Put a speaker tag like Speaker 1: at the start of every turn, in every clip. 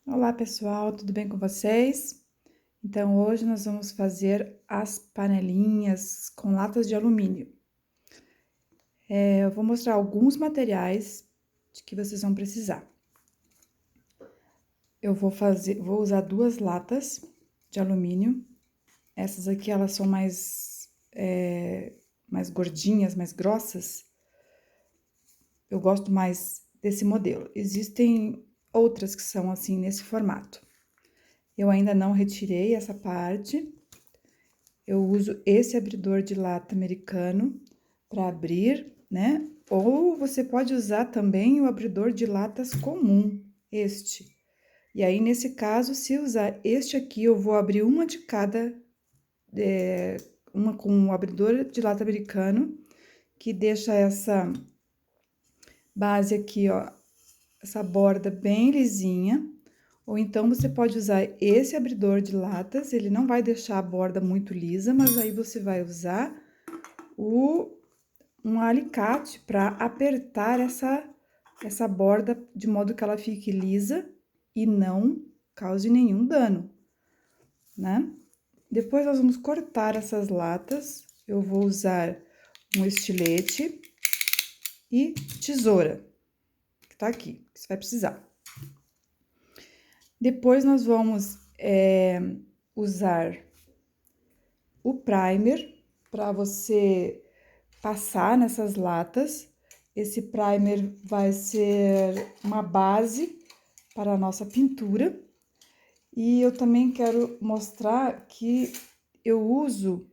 Speaker 1: Olá pessoal, tudo bem com vocês? Então hoje nós vamos fazer as panelinhas com latas de alumínio. Eu vou mostrar alguns materiais de que vocês vão precisar. Vou usar duas latas de alumínio. Essas aqui elas são mais gordinhas, mais grossas. Eu gosto mais desse modelo. Existem outras que são assim nesse formato. Eu ainda não retirei essa parte. Eu uso esse abridor de lata americano para abrir, né? Ou você pode usar também o abridor de latas comum, este. E aí, nesse caso, se usar este aqui, eu vou abrir uma de cada, uma com o abridor de lata americano, que deixa essa base aqui, ó, essa borda bem lisinha. Ou então, você pode usar esse abridor de latas, ele não vai deixar a borda muito lisa, mas aí você vai usar um alicate para apertar essa borda de modo que ela fique lisa e não cause nenhum dano, né? Depois nós vamos cortar essas latas. Eu vou usar um estilete e tesoura, que tá aqui, que você vai precisar. Depois nós vamos usar o primer para você passar nessas latas. Esse primer vai ser uma base para a nossa pintura. E eu também quero mostrar que eu uso,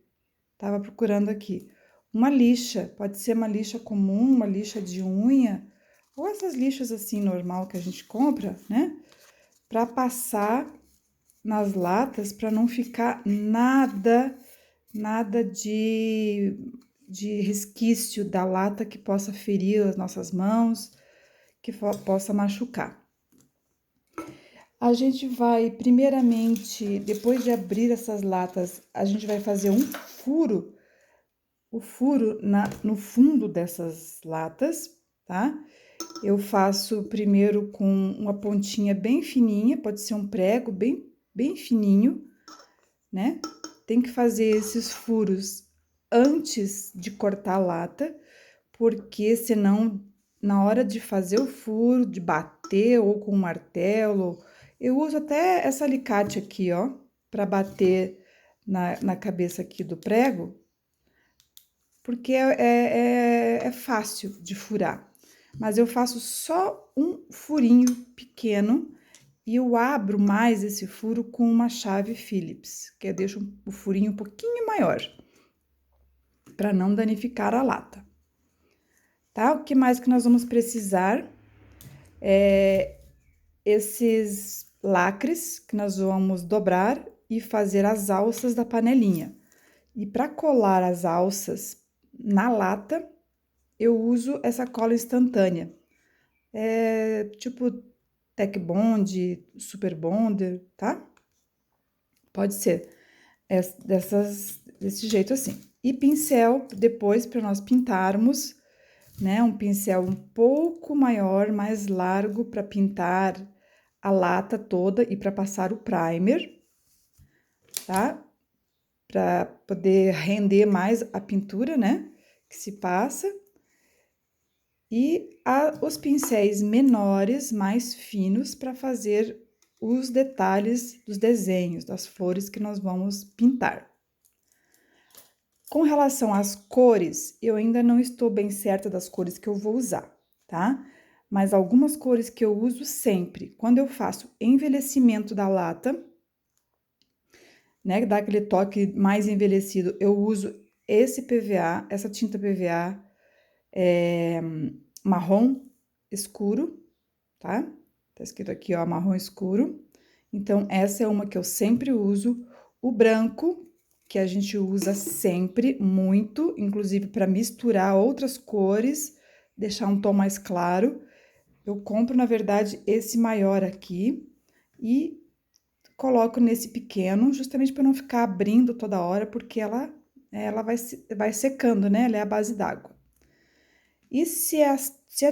Speaker 1: tava procurando aqui, uma lixa. Pode ser uma lixa comum, uma lixa de unha, ou essas lixas assim normal que a gente compra, né? Para passar nas latas, para não ficar nada de resquício da lata que possa ferir as nossas mãos, que possa machucar. A gente vai, primeiramente, depois de abrir essas latas, a gente vai fazer um furo, o furo no fundo dessas latas, tá? Eu faço primeiro com uma pontinha bem fininha, pode ser um prego bem fininho, né? Tem que fazer esses furos antes de cortar a lata, porque senão, na hora de fazer o furo, de bater ou com um martelo, eu uso até essa alicate aqui, ó, para bater na cabeça aqui do prego, porque é fácil de furar. Mas eu faço só um furinho pequeno e eu abro mais esse furo com uma chave Phillips, que eu deixo o furinho um pouquinho maior, para não danificar a lata. Tá? O que mais que nós vamos precisar? Esses lacres que nós vamos dobrar e fazer as alças da panelinha. E para colar as alças na lata, eu uso essa cola instantânea. Tipo Tech Bond, Super Bonder, tá? Pode ser desse jeito assim. E pincel, depois para nós pintarmos, né? Um pincel um pouco maior, mais largo para pintar a lata toda e para passar o primer, tá? Para poder render mais a pintura, né? Que se passa. E os pincéis menores, mais finos, para fazer os detalhes dos desenhos, das flores que nós vamos pintar. Com relação às cores, eu ainda não estou bem certa das cores que eu vou usar, tá? Mas algumas cores que eu uso sempre, quando eu faço envelhecimento da lata, né, dá aquele toque mais envelhecido, eu uso esse PVA, essa tinta PVA marrom escuro, tá? Tá escrito aqui, ó, marrom escuro. Então, essa é uma que eu sempre uso. O branco, que a gente usa sempre, muito, inclusive para misturar outras cores, deixar um tom mais claro. Eu compro, na verdade, esse maior aqui e coloco nesse pequeno, justamente para não ficar abrindo toda hora, porque ela vai secando, né? Ela é a base d'água. E se a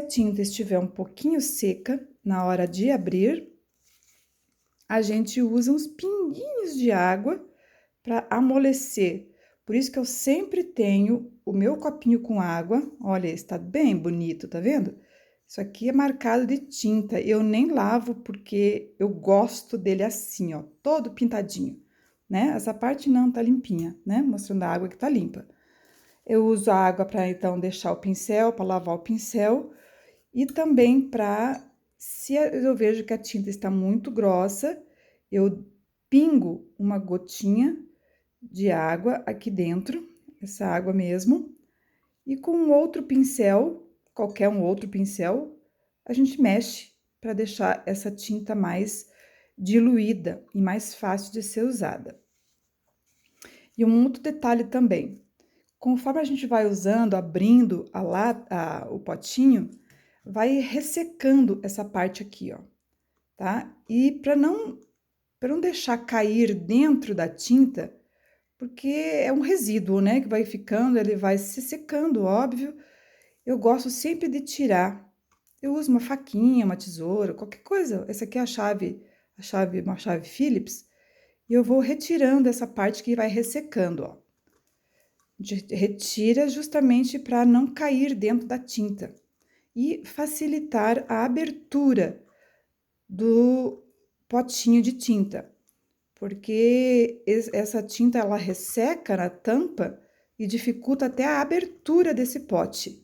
Speaker 1: tinta estiver um pouquinho seca na hora de abrir, a gente usa uns pinguinhos de água para amolecer. Por isso que eu sempre tenho o meu copinho com água. Olha, está bem bonito, tá vendo? Isso aqui é marcado de tinta. Eu nem lavo porque eu gosto dele assim, ó, todo pintadinho, né? Essa parte não tá limpinha, né? Mostrando a água que tá limpa. Eu uso a água para então deixar o pincel, para lavar o pincel e também para, se eu vejo que a tinta está muito grossa, eu pingo uma gotinha de água aqui dentro, essa água mesmo, e com um outro pincel, qualquer um outro pincel, a gente mexe para deixar essa tinta mais diluída e mais fácil de ser usada. E um outro detalhe também, conforme a gente vai usando, abrindo o potinho, vai ressecando essa parte aqui, ó, tá? E para não deixar cair dentro da tinta, porque é um resíduo, né, que vai ficando, ele vai se secando, óbvio. Eu gosto sempre de tirar. Eu uso uma faquinha, uma tesoura, qualquer coisa. Essa aqui é uma chave Phillips, e eu vou retirando essa parte que vai ressecando, ó. A gente retira justamente para não cair dentro da tinta e facilitar a abertura do potinho de tinta, porque essa tinta ela resseca na tampa e dificulta até a abertura desse pote,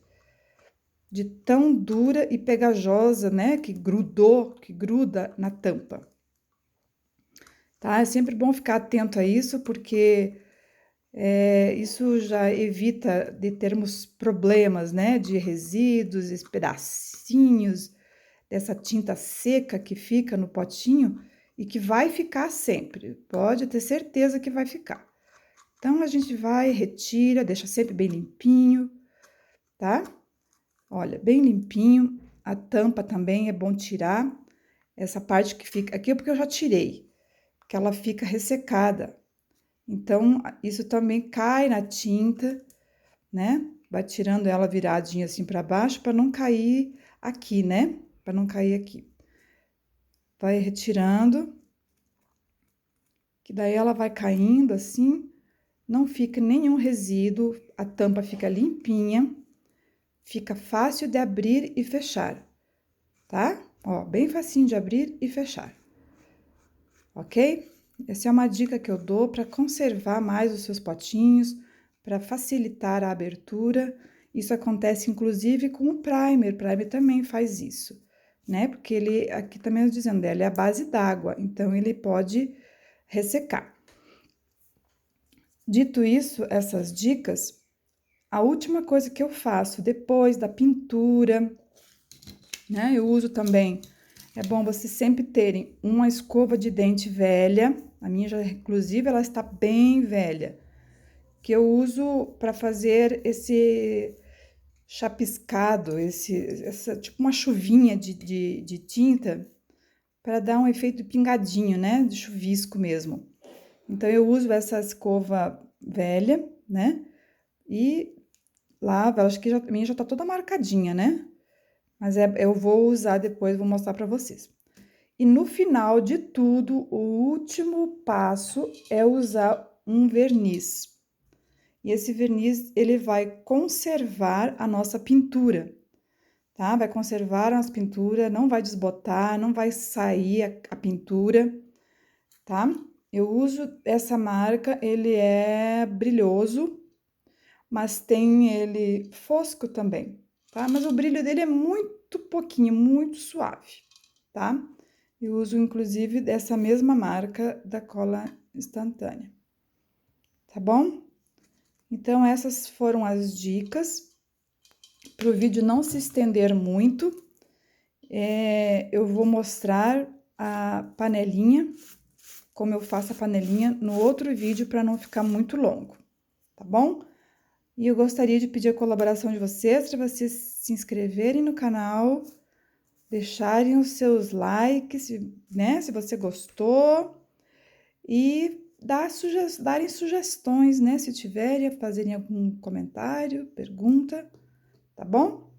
Speaker 1: de tão dura e pegajosa, né, que gruda na tampa. Tá? É sempre bom ficar atento a isso, porque isso já evita de termos problemas, né, de resíduos, pedacinhos dessa tinta seca que fica no potinho e que vai ficar sempre, pode ter certeza que vai ficar. Então, a gente vai, retira, deixa sempre bem limpinho, tá? Olha, bem limpinho, a tampa também é bom tirar, essa parte que fica aqui é porque eu já tirei, porque ela fica ressecada. Então, isso também cai na tinta, né? Vai tirando ela viradinha assim para baixo para não cair aqui, né? Para não cair aqui. Vai retirando, que daí ela vai caindo assim, não fica nenhum resíduo, a tampa fica limpinha, fica fácil de abrir e fechar, tá? Ó, bem facinho de abrir e fechar, ok? Essa é uma dica que eu dou para conservar mais os seus potinhos, para facilitar a abertura. Isso acontece inclusive com o primer também faz isso, né? Porque ele, aqui também dizendo dela, é a base d'água, então ele pode ressecar. Dito isso, essas dicas, a última coisa que eu faço depois da pintura, né? Eu uso também, é bom vocês sempre terem uma escova de dente velha, a minha já, inclusive, ela está bem velha, que eu uso para fazer esse chapiscado, essa tipo uma chuvinha de tinta, para dar um efeito de pingadinho, né? De chuvisco mesmo. Então, eu uso essa escova velha, né? E lavo, acho que a minha já tá toda marcadinha, né? Mas eu vou usar depois, vou mostrar para vocês. E no final de tudo, o último passo é usar um verniz. E esse verniz, ele vai conservar a nossa pintura, tá? Vai conservar a nossa pintura, não vai desbotar, não vai sair a pintura, tá? Eu uso essa marca, ele é brilhoso, mas tem ele fosco também, tá? Mas o brilho dele é muito pouquinho, muito suave, tá? Eu uso inclusive dessa mesma marca da cola instantânea, tá bom? Então, essas foram as dicas. Para o vídeo não se estender muito, eu vou mostrar a panelinha, como eu faço a panelinha no outro vídeo para não ficar muito longo, tá bom? E eu gostaria de pedir a colaboração de vocês, para vocês se inscreverem no canal, deixarem os seus likes, né, se você gostou, e darem sugestões, né, se tiverem, fazerem algum comentário, pergunta, tá bom?